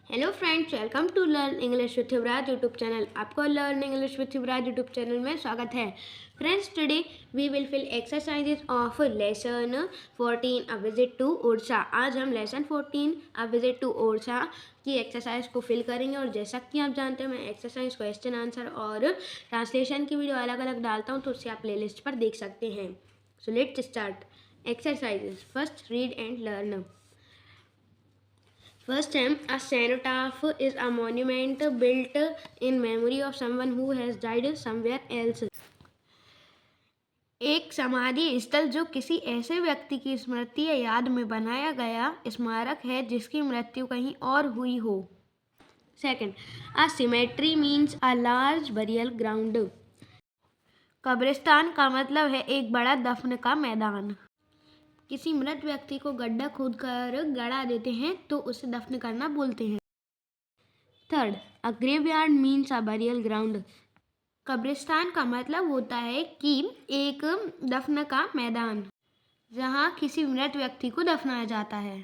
Hello friends, welcome to learn English with Yuvraj YouTube channel. आपको learn English with Yuvraj YouTube channel में स्वागत है। Friends, today we will fill exercises of lesson 14 a visit to Orchha. आज हम lesson 14 a visit to Orchha की exercise को fill करेंगे। और जैसा कि आप जानते हैं, मैं एक्सरसाइज, क्वेश्चन आंसर और ट्रांसलेशन की वीडियो अलग अलग डालता हूँ, तो उससे आप प्लेलिस्ट पर देख सकते हैं। So let's start exercises. First, read and learn. First time, a cenotaph is a monument built in memory of someone who has died somewhere else. एक समाधि स्थल जो किसी ऐसे व्यक्ति की स्मृति या याद में बनाया गया स्मारक है जिसकी मृत्यु कहीं और हुई हो। Second, a cemetery means a large burial ground. कब्रिस्तान का मतलब है एक बड़ा दफन का मैदान। किसी मृत व्यक्ति को गड्ढा खोदकर गड़ा देते हैं तो उसे दफन करना बोलते हैं। थर्ड, अ ग्रेवयार्ड मीन्स अ बरियल ग्राउंड। कब्रिस्तान का मतलब होता है कि एक दफन का मैदान जहाँ किसी मृत व्यक्ति को दफनाया जाता है।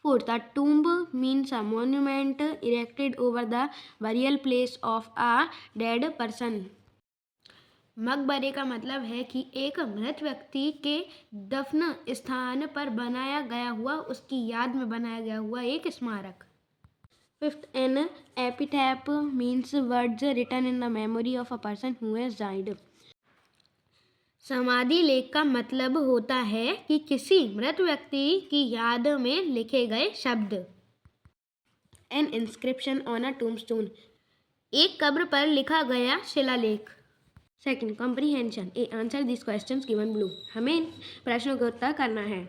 Fourth, a tomb means a monument erected over the burial place of a dead person. मकबरे का मतलब है कि एक मृत व्यक्ति के दफन स्थान पर बनाया गया हुआ, उसकी याद में बनाया गया हुआ एक स्मारक। Fifth, an epitaph means words written in the memory of a person who has died. समाधि लेख का मतलब होता है कि किसी मृत व्यक्ति की याद में लिखे गए शब्द। An inscription on a tombstone, एक कब्र पर लिखा गया शिलालेख। Second, comprehension. Answer these questions given below. हमें प्रश्नों का उत्तर करना है।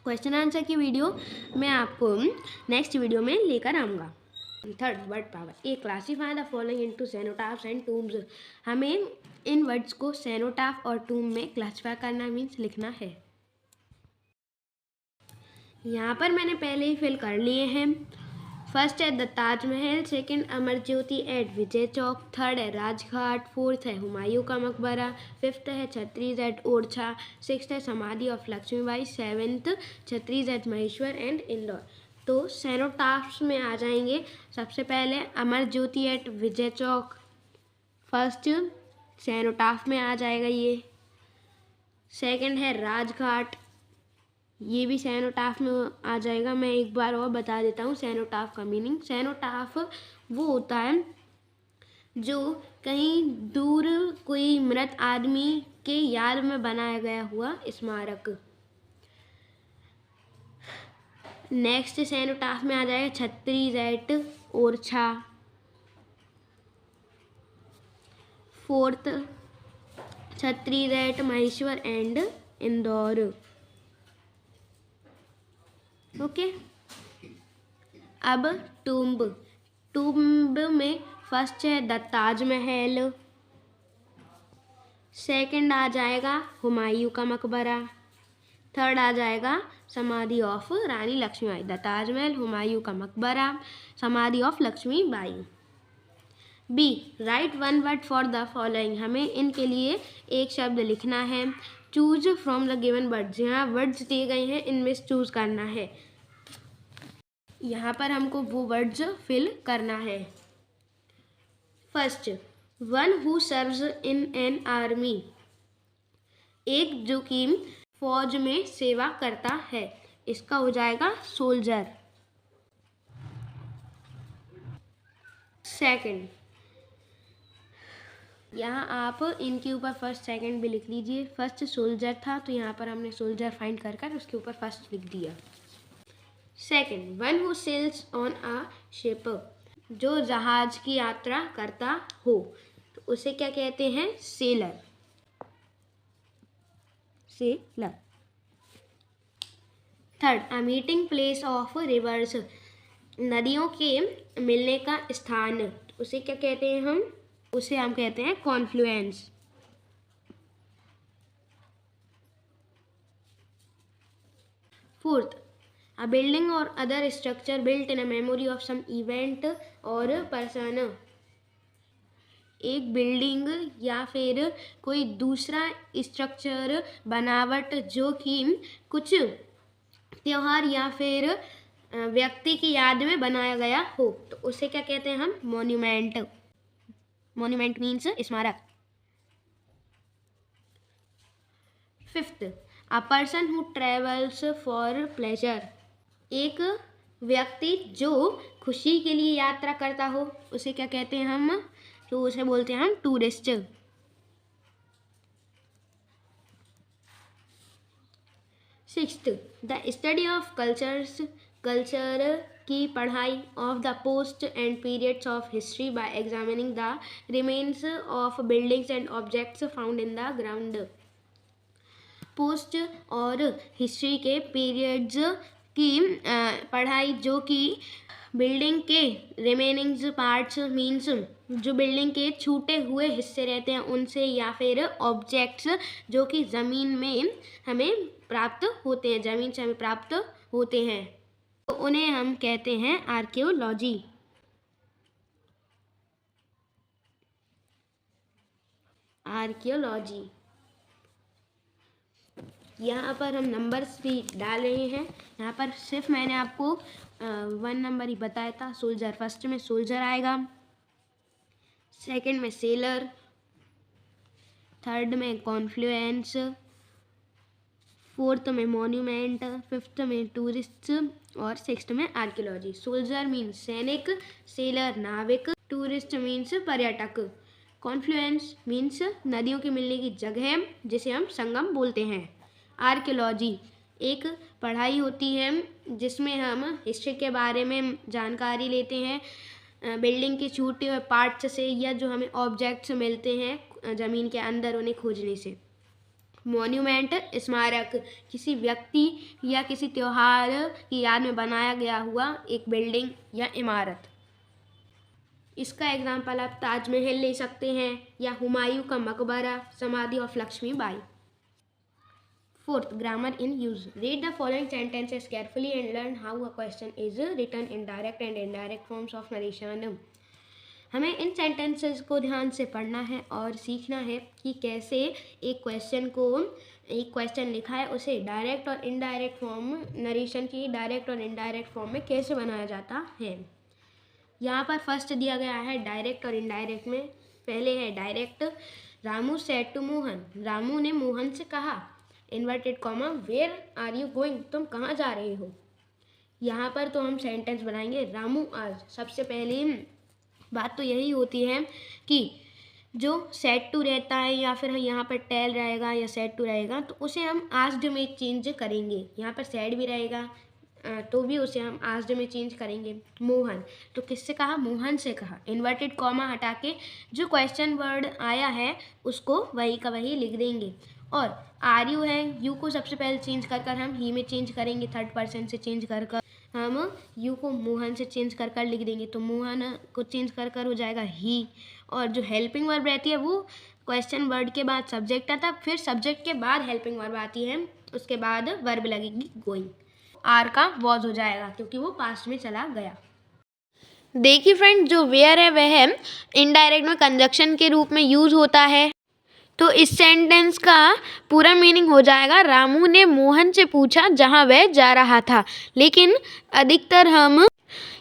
क्वेश्चन आंसर की वीडियो मैं आपको नेक्स्ट वीडियो में लेकर आऊँगा। Third, word power. Classify the following into cenotaphs and tombs. हमें इन वर्ड्स को सेनोटाफ और टूम में क्लासीफाई करना मीन्स लिखना है। यहाँ पर मैंने पहले ही फिल कर लिए हैं। फर्स्ट है the Taj Mahal, second Amar Jyoti at Vijay Chowk, third है राजघाट, फोर्थ है हुमायूं का मकबरा, फिफ्थ है छत्रीस एट ओरछा, सिक्स्थ है samadhi of Lakshmibai, seventh chhatris at Maheshwar and Indore. तो सेनोटाफ्स में आ जाएंगे सबसे पहले Amar Jyoti at Vijay Chowk, first cenotaph में आ जाएगा ये। सेकंड है राजघाट, ये भी सेनोटाफ में आ जाएगा। मैं एक बार और बता देता हूँ सेनोटाफ का मीनिंग। सेनोटाफ वो होता है जो कहीं दूर कोई मृत आदमी के याद में बनाया गया हुआ स्मारक। नेक्स्ट सेनोटाफ में आ जाएगा chhatris at Orchha, fourth chhatris at Maheshwar and Indore. Okay, अब टूम्ब। टूम्ब में फर्स्ट है द ताजमहल, सेकंड आ जाएगा हुमायूं का मकबरा, थर्ड आ जाएगा समाधि ऑफ रानी लक्ष्मीबाई। द ताजमहल, हुमायूं का मकबरा, समाधि of Lakshmibai. B, right one word for the following. हमें इनके लिए एक शब्द लिखना है। Choose from the given words, यहाँ वर्ड्स दिए गए हैं, इनमें से चूज करना है। यहाँ पर हमको वो वर्ड्स फिल करना है। First, one who serves in an army, एक जो कि फौज में सेवा करता है, इसका हो जाएगा सोल्जर। सेकंड, यहाँ आप इनके ऊपर फर्स्ट सेकंड भी लिख लीजिए। फर्स्ट सोल्जर था तो यहाँ पर हमने सोल्जर फाइंड कर उसके ऊपर फर्स्ट लिख दिया। Second, one who sails on a ship, जो जहाज की यात्रा करता हो, तो उसे क्या कहते हैं? Seller. Seller. Third, a meeting place of reverse, नदियों के मिलने का स्थान, उसे क्या कहते हैं हम? उसे हम कहते हैं Confluence. Fourth, a building or other structure built in a memory of some event or person, एक बिल्डिंग या फिर कोई दूसरा स्ट्रक्चर, बनावट जो कि कुछ त्योहार या फिर व्यक्ति की याद में बनाया गया हो तो उसे क्या कहते हैं हम? मॉन्यूमेंट। मॉन्यूमेंट मीन्स स्मारक। Fifth, a person who travels for pleasure. एक व्यक्ति जो खुशी के लिए यात्रा करता हो उसे क्या कहते हैं हम? तो उसे बोलते हैं हम tourist. Sixth, the study of cultures. Culture की पढ़ाई of the post and periods of history by examining the remains of buildings and objects found in the ground. Post और हिस्ट्री के पीरियड्स की पढ़ाई जो कि बिल्डिंग के रिमेनिंग पार्ट्स मीन्स जो बिल्डिंग के छूटे हुए हिस्से रहते हैं उनसे, या फिर ऑब्जेक्ट्स जो कि ज़मीन में हमें प्राप्त होते हैं, ज़मीन से हमें प्राप्त होते हैं, तो उन्हें हम कहते हैं आर्कियोलॉजी। आर्कियोलॉजी। यहाँ पर हम नंबर्स भी डाल रहे हैं। यहाँ पर सिर्फ मैंने आपको 1 नंबर ही बताया था। सोल्जर, फर्स्ट में सोल्जर आएगा, सेकंड में सेलर, थर्ड में कॉन्फ्लुएंस, फोर्थ में मॉन्यूमेंट, फिफ्थ में टूरिस्ट और सिक्स्थ में आर्कियोलॉजी। सोल्जर मीन्स सैनिक, सेलर नाविक, टूरिस्ट मीन्स पर्यटक, कॉन्फ्लुएंस मीन्स नदियों के मिलने की जगह जिसे हम संगम बोलते हैं। आर्कियोलॉजी एक पढ़ाई होती है जिसमें हम हिस्ट्री के बारे में जानकारी लेते हैं, बिल्डिंग के छूटे हुए पार्ट्स से या जो हमें ऑब्जेक्ट्स मिलते हैं ज़मीन के अंदर उन्हें खोजने से। मॉन्यूमेंट स्मारक, किसी व्यक्ति या किसी त्योहार की याद में बनाया गया हुआ एक बिल्डिंग या इमारत। इसका एग्जाम्पल आप ताजमहल ले सकते हैं या हुमायूं का मकबरा, समाधि of Laxmibai. Fourth, grammar in use. Read the following sentences carefully and learn how a question is written in direct and indirect forms of narration. हमें इन सेंटेंसेस को ध्यान से पढ़ना है और सीखना है कि कैसे एक क्वेश्चन लिखा है उसे डायरेक्ट और इनडायरेक्ट फॉर्म, नरेशन की डायरेक्ट और इनडायरेक्ट फॉर्म में कैसे बनाया जाता है। यहाँ पर फर्स्ट दिया गया है डायरेक्ट और इनडायरेक्ट में। पहले है direct, Ramu said to Mohan. Ramu ने मोहन से कहा, inverted comma, where are you going, तुम कहाँ जा रहे हो। यहाँ पर तो हम सेंटेंस बनाएंगे रामू आज। सबसे पहली बात तो यही होती है कि जो सेड टू रहता है या फिर यहाँ पर टेल रहेगा या सेड टू रहेगा तो उसे हम आस्क्ड में चेंज करेंगे। यहाँ पर सेड भी रहेगा तो भी उसे हम आस्क्ड में चेंज करेंगे। मोहन, तो किससे कहा? मोहन से कहा। इन्वर्टेड कॉमा हटा के जो क्वेश्चन वर्ड आया है उसको वही का वही लिख देंगे। और आर यू है, यू को सबसे पहले चेंज कर कर हम ही में चेंज करेंगे, थर्ड पर्सन से चेंज कर कर हम यू को मोहन से चेंज कर कर लिख देंगे, तो मोहन को चेंज कर कर हो जाएगा ही। और जो हेल्पिंग वर्ब रहती है वो क्वेश्चन वर्ड के बाद सब्जेक्ट आता, फिर सब्जेक्ट के बाद हेल्पिंग वर्ब आती है, उसके बाद वर्ब लगेगी गोइंग। आर का वॉज हो जाएगा क्योंकि वो पास्ट में चला गया। देखिए फ्रेंड, जो वेयर है वह इनडायरेक्ट में कंजक्शन के रूप में यूज होता है। तो इस सेंटेंस का पूरा मीनिंग हो जाएगा, रामू ने मोहन से पूछा जहाँ वह जा रहा था। लेकिन अधिकतर हम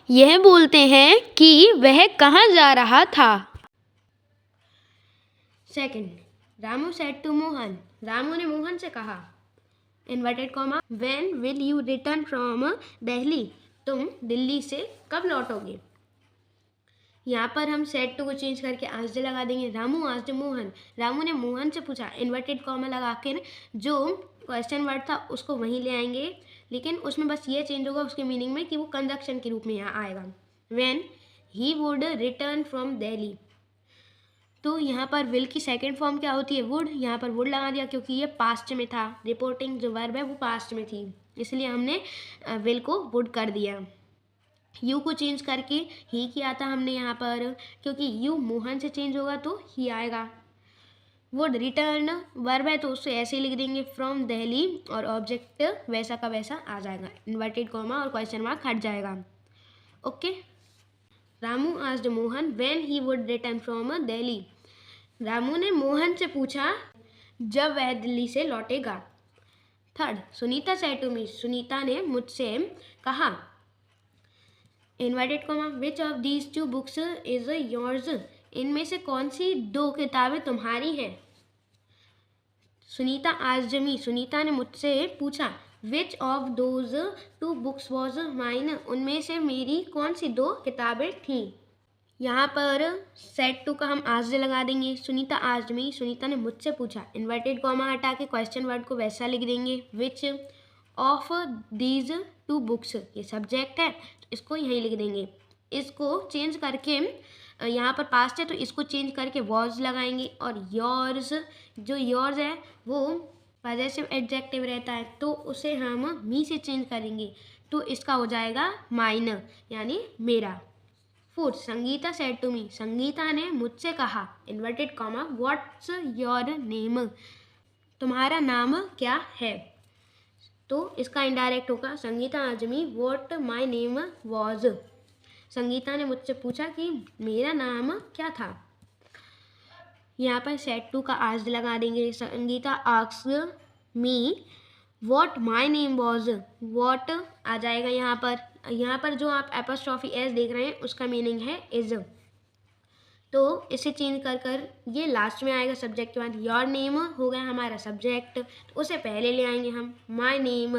यह बोलते हैं कि वह कहाँ जा रहा था। Second, Ramu said to Mohan. Ramu ने मोहन से कहा, inverted comma, when will you return from Delhi, तुम दिल्ली से कब लौटोगे। यहाँ पर हम सेड टू को चेंज करके आस्क्ड लगा देंगे। रामू आस्क्ड मोहन, रामू ने मोहन से पूछा, इन्वर्टेड कॉमा लगा कर जो क्वेश्चन वर्ड था उसको वहीं ले आएंगे, लेकिन उसमें बस ये चेंज होगा उसके मीनिंग में कि वो कंजक्शन के रूप में यहाँ आएगा। When he would return from Delhi, तो यहाँ पर विल की सेकेंड फॉर्म क्या होती है? वुड। यहाँ पर वुड लगा दिया क्योंकि ये पास्ट में था, रिपोर्टिंग जो वर्ब है वो पास्ट में थी, इसलिए हमने विल को वुड कर दिया। यू को चेंज करके ही किया था हमने यहाँ पर, क्योंकि यू मोहन से चेंज होगा तो ही आएगा। वुड रिटर्न वर्ब है तो उससे ऐसे लिख देंगे फ्रॉम दिल्ली, और ऑब्जेक्ट वैसा का वैसा आ जाएगा, इन्वर्टेड कॉमा और क्वेश्चन मार्क हट जाएगा। Okay. Ramu asked Mohan when he would return from Delhi. Ramu ने मोहन से पूछा जब वह दिल्ली से लौटेगा। Third, Sunita said to me. Sunita ने मुझसे कहा, inverted comma which of these two books is yours, इनमें से कौन सी दो किताबें तुम्हारी हैं। सुनीता आस्क्ड मी, सुनीता ने मुझसे पूछा, which of those two books was mine, उनमें से मेरी कौन सी दो किताबें थीं। यहाँ पर सेट टू का हम आस्क्ड लगा देंगे। सुनीता आस्क्ड मी, सुनीता ने मुझसे पूछा, इन्वर्टेड कॉमा हटा के क्वेश्चन वर्ड को वैसा लिख देंगे, विच ऑफ दीज टू बुक्स, ये सब्जेक्ट है तो इसको यहीं लिख देंगे। इसको चेंज करके यहाँ पर पास्ट है तो इसको चेंज करके वॉज लगाएंगे, और योर्स, जो योर्स है वो पॉजेसिव एडजेक्टिव रहता है तो उसे हम मी से चेंज करेंगे तो इसका हो जाएगा माइन, यानी मेरा। Fourth, Sangeeta said to me, Sangeeta ने मुझसे कहा, inverted comma what's your name, तुम्हारा नाम क्या है। तो इसका इनडायरेक्ट होगा, Sangeeta asked me what my name was, Sangeeta ने मुझसे पूछा कि मेरा नाम क्या था। यहाँ पर सेट टू का आस्क्ड लगा देंगे। Sangeeta asked me what my name was, what आ जाएगा यहाँ पर। यहाँ पर जो आप एपोस्ट्रॉफी एस देख रहे हैं उसका मीनिंग है इज, तो इसे चेंज कर कर ये लास्ट में आएगा सब्जेक्ट के बाद। योर नेम हो गया हमारा सब्जेक्ट तो उसे पहले ले आएंगे हम। माय नेम,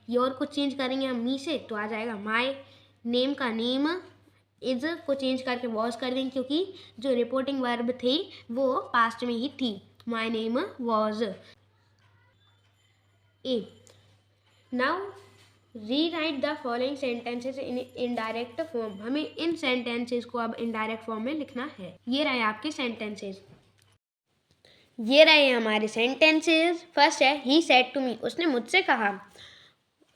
योर को चेंज करेंगे हम मी से तो आ जाएगा माय, नेम का नेम, इज को चेंज करके वॉज कर देंगे क्योंकि जो रिपोर्टिंग वर्ब थी वो पास्ट में ही थी। My name was. A, now rewrite the following sentences in indirect form, हमें इन सेंटेंसेस को अब इनडायरेक्ट फॉर्म में लिखना है। ये रहे आपके सेंटेंसेस, ये रहे हमारे सेंटेंसेस। फर्स्ट है ही सेड टू मी, उसने मुझसे कहा,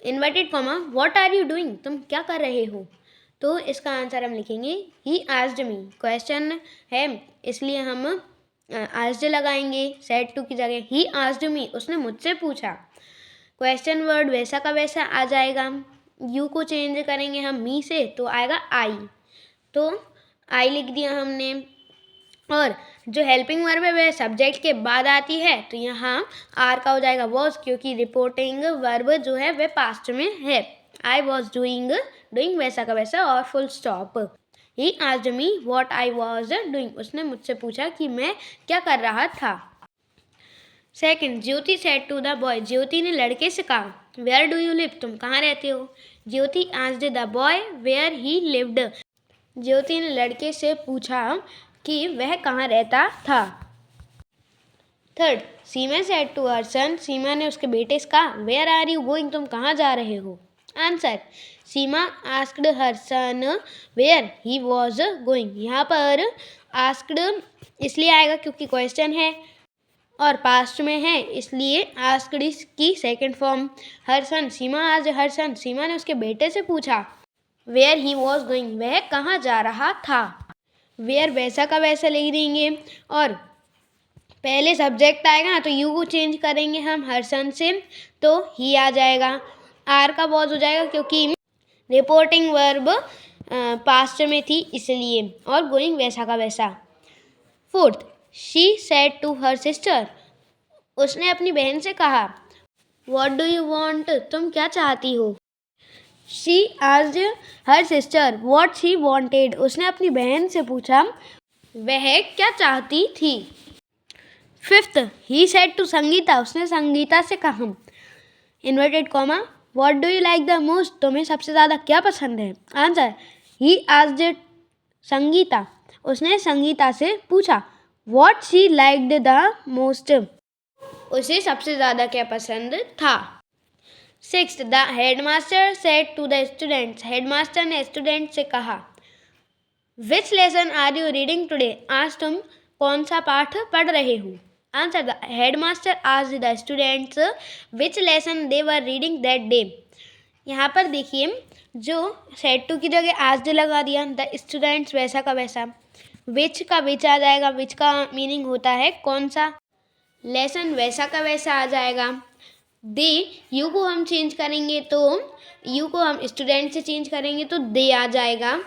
inverted comma what are you doing, तुम क्या कर रहे हो। तो इसका आंसर हम लिखेंगे ही आस्क्ड मी, क्वेश्चन है इसलिए हम आस्क्ड लगाएंगे सेड टू की जगह। ही आस्क्ड मी, उसने मुझसे पूछा, क्वेश्चन वर्ड वैसा का वैसा आ जाएगा। यू को चेंज करेंगे हम मी से तो आएगा आई, तो आई लिख दिया हमने। और जो हेल्पिंग वर्ब है वह सब्जेक्ट के बाद आती है तो यहाँ आर का हो जाएगा वॉज, क्योंकि रिपोर्टिंग वर्ब जो है वह पास्ट में है। आई वॉज डूइंग, डूइंग वैसा का वैसा और full stop. He asked me what I was doing, उसने मुझसे पूछा कि मैं क्या कर रहा था। Second, Jyoti said to the boy, Jyoti ने लड़के से कहा, वेयर डू यू लिव, तुम कहाँ रहते हो। Jyoti asked the boy where he lived, Jyoti ने लड़के से पूछा कि वह कहाँ रहता था। Third, Seema said to her son, Seema ने उसके बेटे से कहा, वेयर आर यू गोइंग, तुम कहाँ जा रहे हो। Answer, Seema asked her son where he was going, यहाँ पर आस्क्ड इसलिए आएगा क्योंकि क्वेश्चन है और पास्ट में है, इसलिए आस्क्ड की सेकंड फॉर्म। हर सन, सीमा आज हर सन, सीमा ने उसके बेटे से पूछा, वेयर ही वॉज गोइंग, वह कहाँ जा रहा था। वेयर वैसा का वैसा लिख देंगे और पहले सब्जेक्ट आएगा तो यू को चेंज करेंगे हम हर सन से तो ही आ जाएगा। आर का वॉज हो जाएगा क्योंकि रिपोर्टिंग वर्ब पास्ट में थी इसलिए, और गोइंग वैसा का वैसा। Fourth, she said to her sister, उसने अपनी बहन से कहा, व्हाट डू यू वांट, तुम क्या चाहती हो। She asked her sister what she wanted, उसने अपनी बहन से पूछा वह क्या चाहती थी। Fifth, he said to Sangeeta, उसने संगीता से कहा, inverted comma what do you like the most, तुम्हें सबसे ज़्यादा क्या पसंद है। आंसर, ही आस्क्ड संगीता, उसने संगीता से पूछा what she liked the most, उसे सबसे ज़्यादा क्या पसंद था। Sixth, the headmaster said to the students, headmaster ने स्टूडेंट से कहा, which lesson are you reading today, आज तुम कौन सा पाठ पढ़ रहे हो। Answer, the headmaster asked the students which lesson they were reading that day. यहाँ पर देखिए जो सेड टू की जगह आस्क्ड लगा दिया, द स्टूडेंट्स वैसा का वैसा, विच का विच आ जाएगा, विच का मीनिंग होता है कौन सा, लेसन वैसा का वैसा आ जाएगा। दे, यू को हम चेंज करेंगे तो यू को हम स्टूडेंट से चेंज करेंगे तो दे आ जाएगा।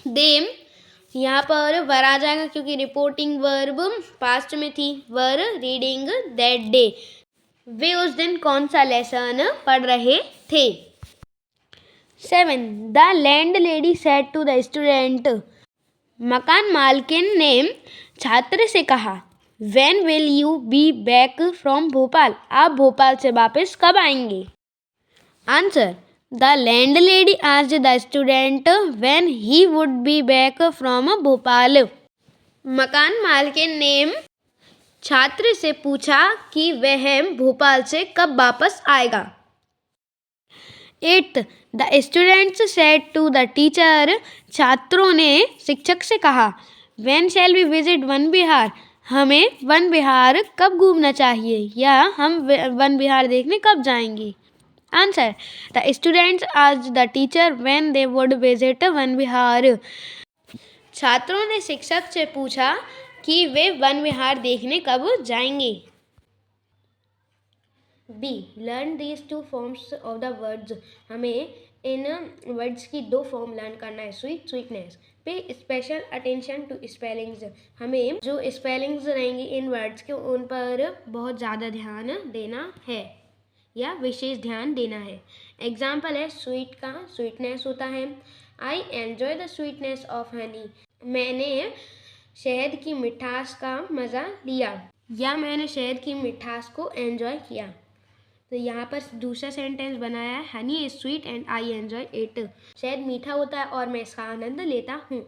दे यहाँ पर वर आ जाएगा क्योंकि रिपोर्टिंग वर्ब पास्ट में थी, वर रीडिंग दैट डे, वे उस दिन कौन सा लेसन पढ़ रहे थे। 7. The landlady said to the student. मकान मालकिन ने छात्र से कहा, When will you be back from Bhopal? आप भोपाल से वापस कब आएंगे? Answer. The landlady asked the student when he would be back from Bhopal. मकान मालकिन ने छात्र से पूछा कि वह भोपाल से कब वापस आएगा. 8. The students said to the teacher. छात्रों ने शिक्षक से कहा, When shall we visit Van Vihar? हमें वन विहार कब घूमना चाहिए या हम वन विहार देखने कब जाएंगे? Answer. The students asked the teacher when they would visit Van Vihar. छात्रों ने शिक्षक से पूछा कि वे वन विहार देखने कब जाएंगे. B. Learn these two forms of the words. हमें इन वर्ड्स की 2 फॉर्म लर्न करना है. Sweet, sweetness. पे स्पेशल अटेंशन टू स्पेलिंग्स. हमें जो स्पेलिंग्स रहेंगी इन वर्ड्स के उन पर बहुत ज़्यादा ध्यान देना है या विशेष ध्यान देना है. एग्जाम्पल है, स्वीट का स्वीटनेस होता है. I enjoy the sweetness of honey. मैंने शहद की मिठास का मज़ा लिया या मैंने शहद की मिठास को एन्जॉय किया. तो यहाँ पर दूसरा सेंटेंस बनाया है, honey is sweet and I enjoy it. शहद मीठा होता है और मैं इसका आनंद लेता हूँ.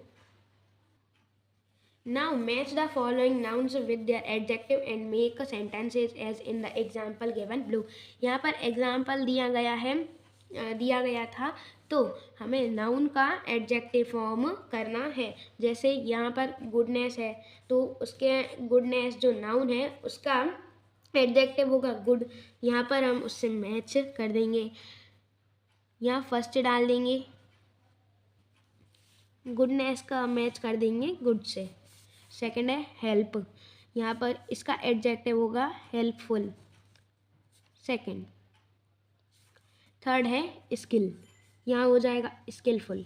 Now match the following nouns with their adjective and make sentences as in the example given below. यहाँ पर एग्जाम्पल दिया गया था तो हमें नाउन का एडजेक्टिव फॉर्म करना है. जैसे यहाँ पर गुडनेस है तो उसके गुडनेस जो नाउन है उसका एडजेक्टिव होगा गुड. यहाँ पर हम उससे मैच कर देंगे. यहाँ फर्स्ट डाल देंगे, गुडनेस का मैच कर देंगे गुड से. सेकंड है हेल्प. यहाँ पर इसका एडजेक्टिव होगा हेल्पफुल. सेकंड. थर्ड है स्किल. यहाँ हो जाएगा स्किलफुल.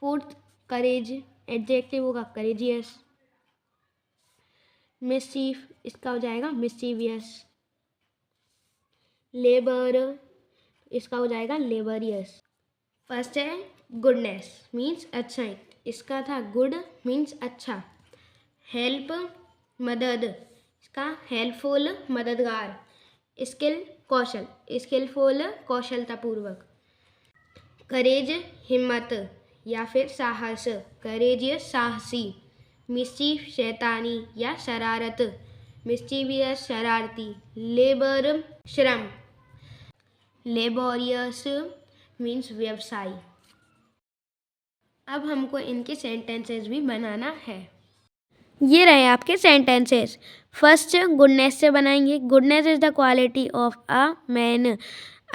फोर्थ करेज. एडजेक्टिव होगा करेजियस. मिस्चीफ. इसका हो जाएगा मिस्चीवियस. लेबर. इसका हो जाएगा लेबरियस. फर्स्ट है गुडनेस मीन्स अच्छा. इसका था गुड मीन्स अच्छा. हेल्प मदद. इसका हेल्पफुल मददगार. स्किल कौशल. स्किलफुल कौशलतापूर्वक. करेज हिम्मत या फिर साहस. करेजियस साहसी. मिस्चीफ शैतानी या शरारत. मिस्चीवियस शरारती. लेबर श्रम. लेबोरियस मीन्स व्यवसाय. अब हमको इनके सेंटेंसेस भी बनाना है. ये रहे आपके सेंटेंसेस. फर्स्ट गुडनेस से बनाएंगे. Goodness is the quality of a man.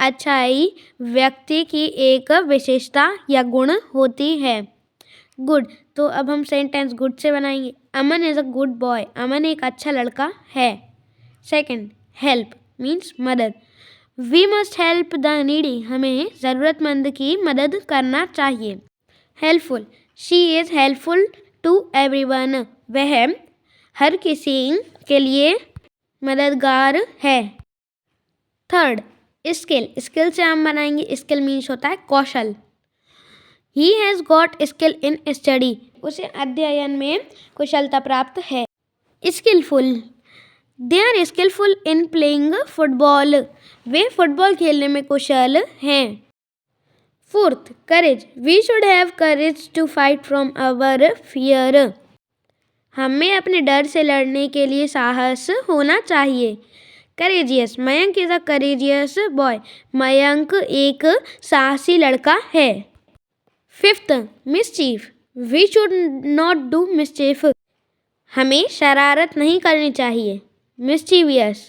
अच्छाई व्यक्ति की एक विशेषता या गुण होती है. गुड. तो अब हम सेंटेंस गुड से बनाएंगे. Aman is a good boy. Aman एक अच्छा लड़का है. सेकंड हेल्प मीन्स मदद. We must help the needy. हमें ज़रूरतमंद की मदद करना चाहिए. Helpful. She is helpful to everyone. वह हर किसी के लिए मददगार है. Third skill. स्किल से हम बनाएंगे. स्किल मीन्स होता है कौशल. He has got skill in study. उसे अध्ययन में कुशलता प्राप्त है. Skillful. They are skillful in playing football. Way football खेलने में कुशल हैं. Fourth courage. We should have courage to fight from our fear. हमें अपने डर से लड़ने के लिए साहस होना चाहिए. Courageous. Mayank is a courageous boy. Mayank एक साहसी लड़का है. Fifth mischief. We should not do mischief. हमें शरारत नहीं करनी चाहिए. Mischievous.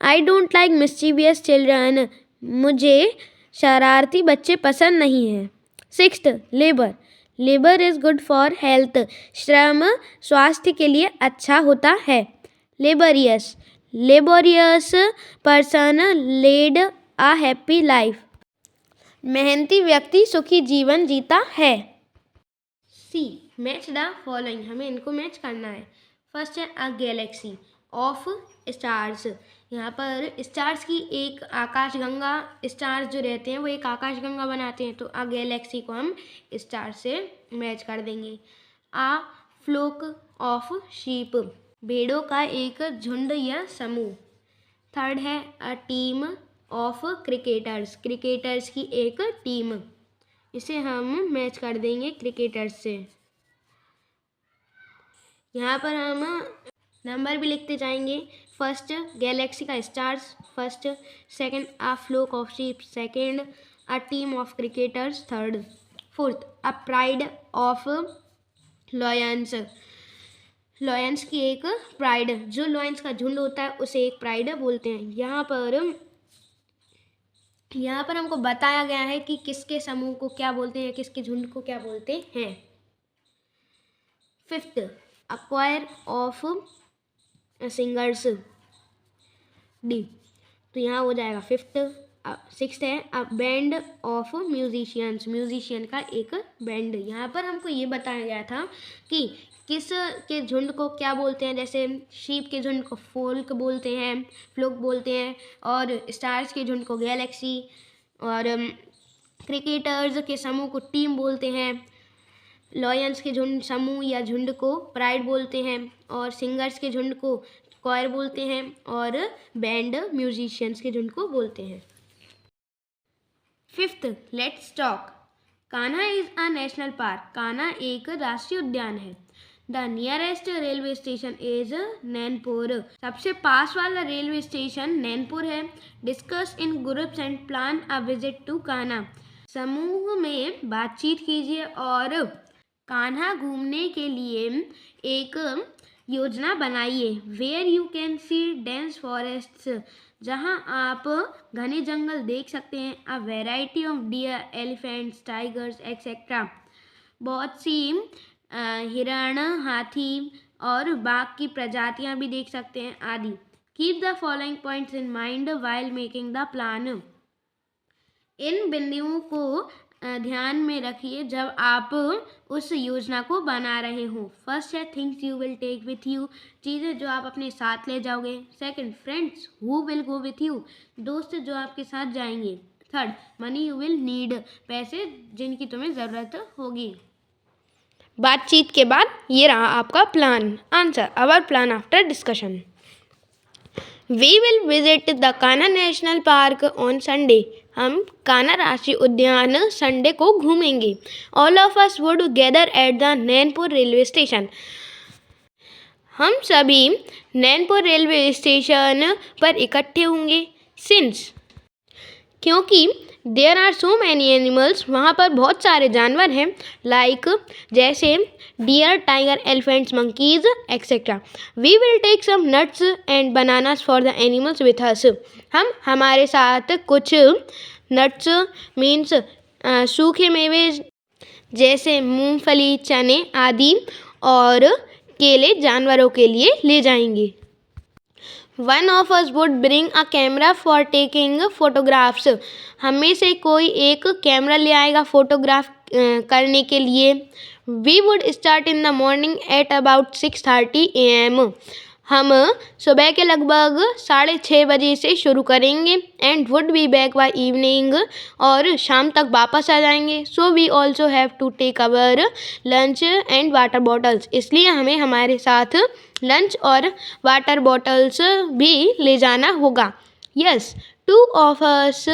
I don't like mischievous children. मुझे शरारती बच्चे पसंद नहीं हैं. Sixth labour. Labour is good for health. श्रम स्वास्थ्य के लिए अच्छा होता है. Laborious. Laborious person led a happy life. मेहनती व्यक्ति सुखी जीवन जीता है. C match the following. हमें इनको मैच करना है. फर्स्ट है अ गैलेक्सी ऑफ स्टार्स. यहाँ पर स्टार्स की एक आकाशगंगा, स्टार्स जो रहते हैं वो एक आकाशगंगा बनाते हैं, तो आ गैलेक्सी को हम स्टार से मैच कर देंगे। आ फ्लोक ऑफ शीप, भेड़ों का एक झुंड या समूह। थर्ड है a team of cricketers, cricketers की एक टीम, इसे हम मैच कर देंगे क्रिकेटर्स से। यहाँ पर हम नंबर भी लिखते जाएंगे। फर्स्ट गैलेक्सी का stars first, second a fluke of sheep second, a team of cricketers third, fourth a pride of lions, lions की एक प्राइड, जो लॉयंस का झुंड होता है उसे एक प्राइड बोलते हैं। यहाँ पर हमको बताया गया है कि किसके समूह को क्या बोलते हैं, किसके झुंड को क्या बोलते हैं। Fifth a choir of singers, D, तो यहाँ हो जाएगा फिफ्थ। सिक्स्थ है a band of musicians, musician का एक बैंड। यहाँ पर हमको ये बताया गया था कि किस के झुंड को क्या बोलते हैं, जैसे शीप के झुंड को फोल्क बोलते हैं, फ्लोक बोलते हैं, और स्टार्स के झुंड को गैलेक्सी, और क्रिकेटर्स के समूह को टीम बोलते हैं, लॉयंस के झुंड समूह या झुंड को प्राइड बोलते हैं, और सिंगर्स के झुंड को क्वायर बोलते हैं, और बैंड म्यूजिशियंस के झुंड को बोलते हैं। Fifth let's talk, Kanha is a national park, Kanha एक राष्ट्रीय उद्यान है। The nearest railway station is Nainpur, सबसे पास वाला रेलवे स्टेशन नैनपुर है। Discuss in groups and plan a visit to Kanha, समूह में बातचीत कीजिए और कान्हा घूमने के लिए एक योजना बनाइए। Where you can see dense forests, जहां आप घने जंगल देख सकते हैं। A variety of deer, elephants, tigers etcetera, बहुत सी हिरण, हाथी और बाघ की प्रजातियां भी देख सकते हैं आदि। Keep the following points in mind while making the plan, इन बिंदुओं को ध्यान में रखिए जब आप उस योजना को बना रहे हो। फर्स्ट है things you will take with you, चीज़ें जो आप अपने साथ ले जाओगे। Second friends who will go with you, दोस्त जो आपके साथ जाएंगे। Third money you will need, पैसे जिनकी तुम्हें ज़रूरत होगी। बातचीत के बाद ये रहा आपका plan. Answer our plan after discussion, we will visit the Kanha national park on Sunday, हम कान्हा राष्ट्रीय उद्यान संडे को घूमेंगे। All of us would gather at the Nainpur railway station, हम सभी नैनपुर रेलवे स्टेशन पर इकट्ठे होंगे। सिंस, क्योंकि there are so many animals, वहाँ पर बहुत सारे जानवर हैं। लाइक जैसे deer, tiger, elephants, monkeys etcetera. We will take some nuts and bananas for the animals with us, हम हमारे साथ कुछ नट्स मीन्स सूखे मेवे जैसे मूंगफली, चने आदि और केले जानवरों के लिए ले जाएंगे। One of us would bring a camera for taking photographs, हमें से कोई एक कैमरा ले आएगा फोटोग्राफ करने के लिए। We would start in the morning at about 6:30 AM, हम सुबह के लगभग 6:30 बजे से शुरू करेंगे। And would be back by evening, और शाम तक वापस आ जाएंगे। So we also have to take our lunch and water bottles, इसलिए हमें हमारे साथ लंच और वाटर बॉटल्स भी ले जाना होगा। Yes, 2 of us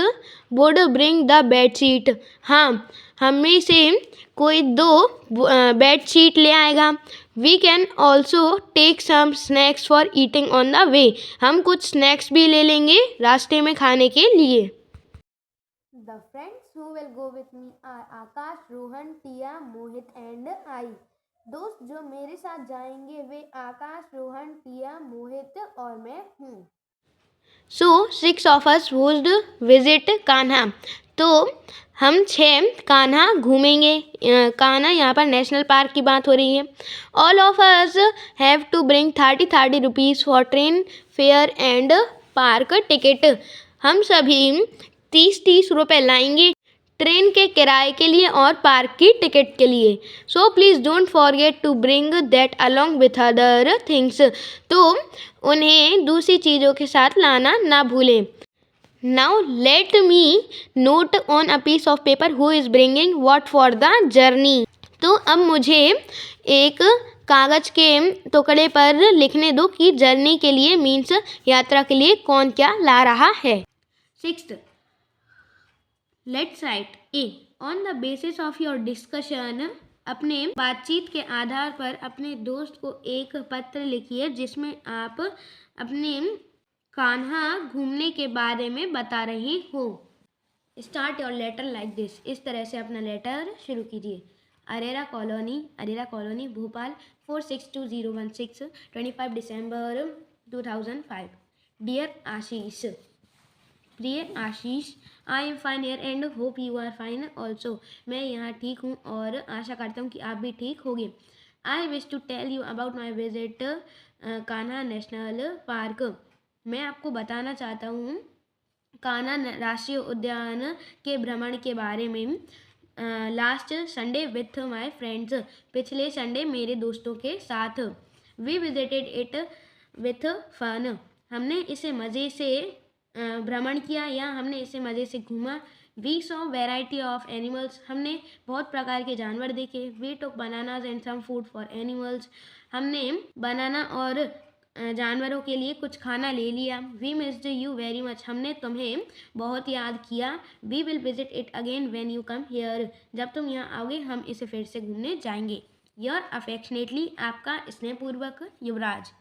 would bring the bed sheet, हाँ हमें से कोई 2 बेड शीट ले आएगा। We can also take some snacks for eating on the way, हम कुछ स्नैक्स भी ले लेंगे रास्ते में खाने के लिए। The friends who will go with me are Akash, Rohan, Tia, Mohit and I, दोस्त जो मेरे साथ जाएंगे वे आकाश, रोहन, टिया, मोहित और मैं हूँ। सो 6 of us would visit Kanha, तो हम 6 कान्हा घूमेंगे। कान्हा यहाँ पर नेशनल पार्क की बात हो रही है। All of us have to bring 30 rupees for train fare and park ticket, हम सभी 30 रुपये लाएंगे ट्रेन के किराए के लिए और पार्क की टिकट के लिए। So please don't forget to bring that along with other things. तो उन्हें दूसरी चीज़ों के साथ लाना ना भूलें। Now let me note on a piece of paper who is bringing what for the journey. तो अब मुझे एक कागज़ के टुकड़े पर लिखने दो कि जर्नी के लिए मीन्स यात्रा के लिए कौन क्या ला रहा है। 6th, let's write A. On the basis of your discussion, अपने बातचीत के आधार पर अपने दोस्त को एक पत्र लिखिए जिसमें आप अपने कान्हा घूमने के बारे में बता रहे हो। Start your letter like this. इस तरह से अपना लेटर शुरू कीजिए। Arera colony Bhopal 462016 25 December 2005। Dear Ashish, प्रिय Ashish, I am fine here and hope you are fine also. मैं यहाँ ठीक हूँ और आशा करता हूँ कि आप भी ठीक होंगे। I wish to tell you about my visit Kanha national park. मैं आपको बताना चाहता हूँ कान्हा राष्ट्रीय उद्यान के भ्रमण के बारे में। Last Sunday with my friends, पिछले संडे मेरे दोस्तों के साथ। We visited it with fun, हमने इसे मज़े से भ्रमण किया या हमने इसे मज़े से घूमा। We saw variety of animals, हमने बहुत प्रकार के जानवर देखे। We took bananas and some food for animals, हमने बनाना और जानवरों के लिए कुछ खाना ले लिया। We missed you very much, हमने तुम्हें बहुत याद किया। We will visit it again when you come here, जब तुम यहाँ आओगे हम इसे फिर से घूमने जाएंगे। योर अफेक्शनेटली, आपका स्नेहपूर्वक युवराज।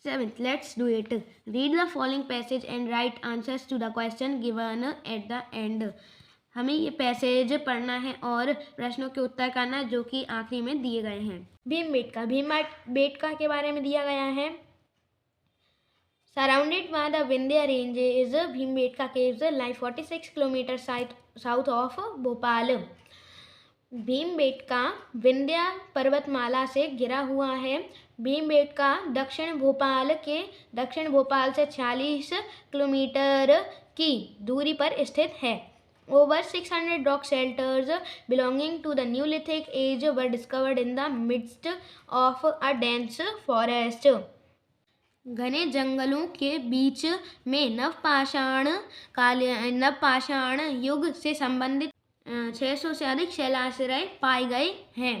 7th, let's do it. Read the following passage and write answers to the question given at the end. हमें ये पैसेज पढ़ना है और प्रश्नों के उत्तर करना है जो कि आखिरी में दिए गए हैं। भीमबेटका के बारे में दिया गया है। Surrounded by the Vindhya ranges, Bhimbetka caves lie 46 kilometre south of Bhopal. Bhimbetka Vindhya पर्वतमाला से घिरा हुआ है। भीमबेटका दक्षिण भोपाल से 46 किलोमीटर की दूरी पर स्थित है। Over 600 rock shelters belonging to the Neolithic age were discovered in the midst of a dense forest. घने जंगलों के बीच में नवपाषाण युग से संबंधित 600 से अधिक शैलाश्रय पाए गए हैं।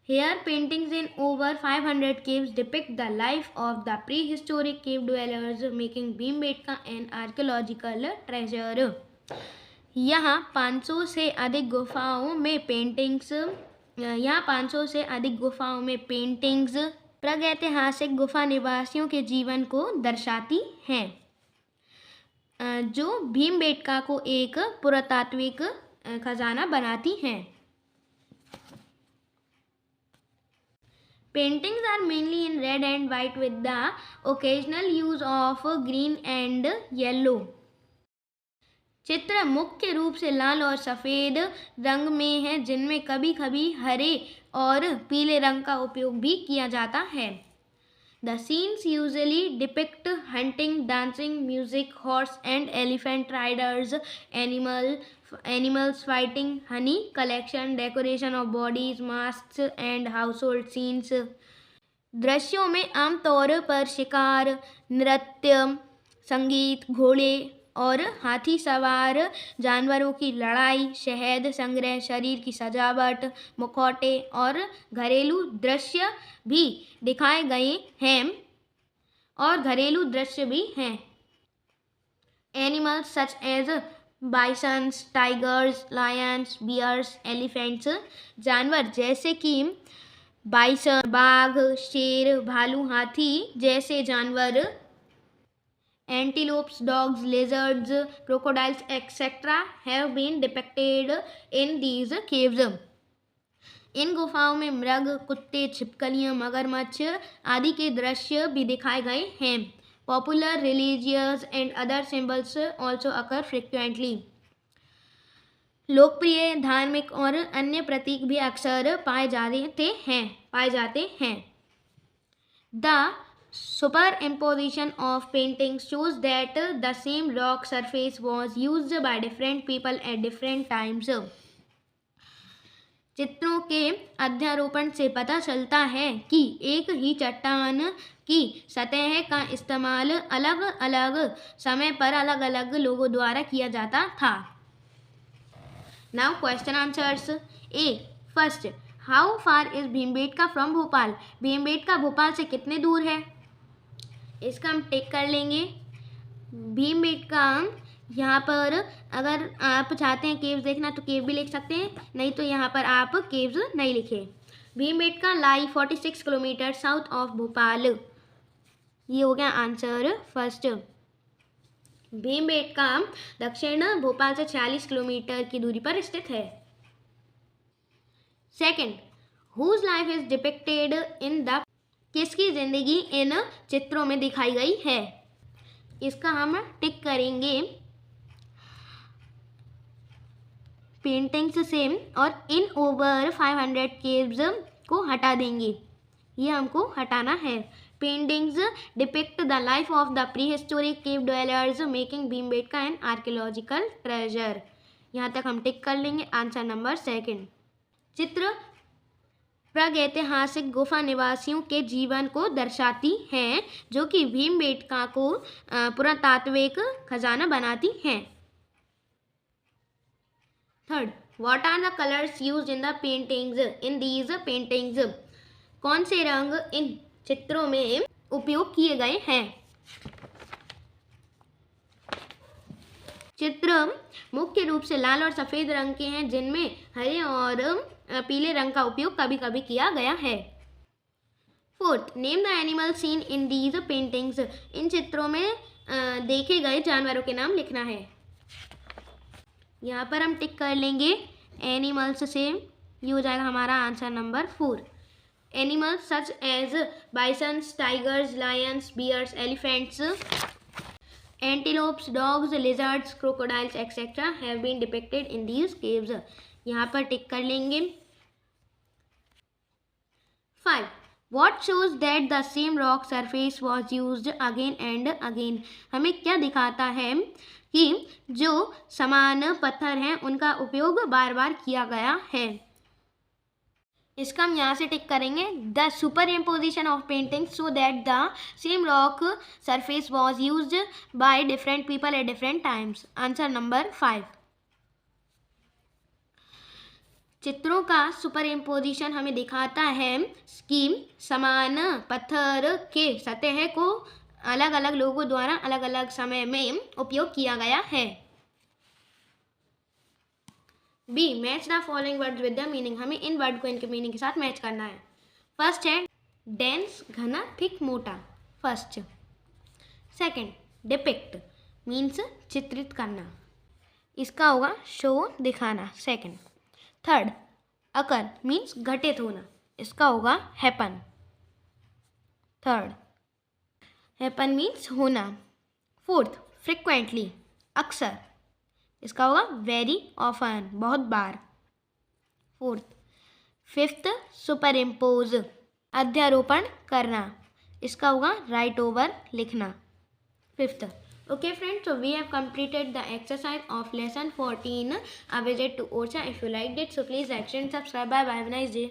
Here paintings in over 500 caves depict the life of the prehistoric cave dwellers, making Bhimbetka an archaeological treasure. यहाँ 500 से अधिक गुफाओं में पेंटिंग्स प्रागैतिहासिक गुफा निवासियों के जीवन को दर्शाती हैं, जो भीमबेटका को एक पुरातात्विक खजाना बनाती हैं। Paintings are mainly in red and white with the occasional use of green and yellow. चित्र मुख्य रूप से लाल और सफ़ेद रंग में है, जिनमें कभी कभी हरे और पीले रंग का उपयोग भी किया जाता है। The scenes usually depict hunting, dancing, music, horse and elephant riders, animals fighting, honey collection, decoration of bodies, masks and household scenes. दृश्यों में आमतौर पर शिकार, नृत्य, संगीत, घोड़े और हाथी सवार जानवरों की लड़ाई, शहद संग्रह, शरीर की सजावट, मुखौटे और घरेलू दृश्य भी दिखाए गए हैं Animals such as bisons, tigers, lions, bears, elephants, जानवर जैसे कि बाइसन, बाघ, शेर, भालू, हाथी जैसे जानवर, antelopes, dogs, lizards, crocodiles, etc. have been depicted in these caves. इन गुफाओं में मृग, कुत्ते, छिपकलियाँ, मगरमच्छ आदि के दृश्य भी दिखाए गए हैं। Popular religious and other symbols also occur frequently. लोकप्रिय, धार्मिक और अन्य प्रतीक भी अक्सर पाए जाते हैं। The Superimposition of paintings shows that the same rock surface was used by different people at different times. चित्रों के अध्यारोपण से पता चलता है कि एक ही चट्टान की सतह का इस्तेमाल अलग अलग समय पर अलग अलग लोगों द्वारा किया जाता था. Now question answers. A. First, how far is Bhimbetka from Bhopal? Bhimbetka Bhopal से कितने दूर है? इसका हम टिक कर लेंगे. भीमबेटका यहाँ पर अगर आप चाहते हैं केव्स देखना तो केव भी लिख सकते हैं, नहीं तो यहाँ पर आप केव्स नहीं लिखे. भीमबेटका लाई 46 किलोमीटर साउथ ऑफ भोपाल. ये हो गया आंसर फर्स्ट. भीमबेटका दक्षिण भोपाल से 46 किलोमीटर की दूरी पर स्थित है. Second, whose life is depicted in the? किसकी जिंदगी इन चित्रों में दिखाई गई है? इसका हम टिक करेंगे पेंटिंग्स से और इन ओवर 500 केव्स को हटा देंगे. ये हमको हटाना है. Paintings depict the life of the pre historic cave dwellers making Bhimbetka N archaeological treasure. यहाँ तक हम टिक कर लेंगे. Answer number second. चित्र प्रागैतिहासिक गुफा निवासियों के जीवन को दर्शाती हैं जो कि भीमबेटका को पुरातात्विक खजाना बनाती हैं. Third, what are the colours used in the paintings? In these paintings कौन से रंग इन चित्रों में उपयोग किए गए हैं? चित्र मुख्य रूप से लाल और सफ़ेद रंग के हैं जिनमें हरे और पीले रंग का उपयोग कभी कभी किया गया है. Fourth, name the animal seen in these paintings. इन चित्रों में देखे गए जानवरों के नाम लिखना है. यहाँ पर हम टिक कर लेंगे एनिमल्स से. ये हो जाएगा हमारा answer number 4. Animals such as bisons, tigers, lions, bears, elephants, antelopes, dogs, lizards, crocodiles etcetera have been depicted in these caves. यहाँ पर टिक कर लेंगे. 5. What shows that the same rock surface was used again and again? हमें क्या दिखाता है कि जो समान पत्थर हैं उनका उपयोग बार बार किया गया है. इसका हम यहाँ से टिक करेंगे. The super imposition of painting so that the same rock surface was use by different people at different times. Answer number 5. चित्रों का सुपर इम्पोजिशन हमें दिखाता है कि समान पत्थर के सतह को अलग अलग लोगों द्वारा अलग अलग समय में उपयोग किया गया है. B, match the following words with the meaning. हमें इन वर्ड को इनके मीनिंग के साथ मैच करना है. फर्स्ट है डेंस, घना, थिक, मोटा. फर्स्ट. सेकंड, डिपिक्ट मीन्स चित्रित करना. इसका होगा शो, दिखाना. सेकंड. थर्ड, अकर मीन्स घटित होना. इसका होगा हैपन. थर्ड, हैपन मीन्स होना. फोर्थ, फ्रिक्वेंटली अक्सर. इसका होगा वेरी ऑफन, बहुत बार. फोर्थ. फिफ्थ, सुपर इम्पोज अध्यारोपण करना. इसका होगा राइट ओवर, लिखना. Fifth. Okay friends, so we have completed the exercise of lesson 14, a visit to Orcha. If you liked it, so please like, share and subscribe. Bye bye, have a nice day.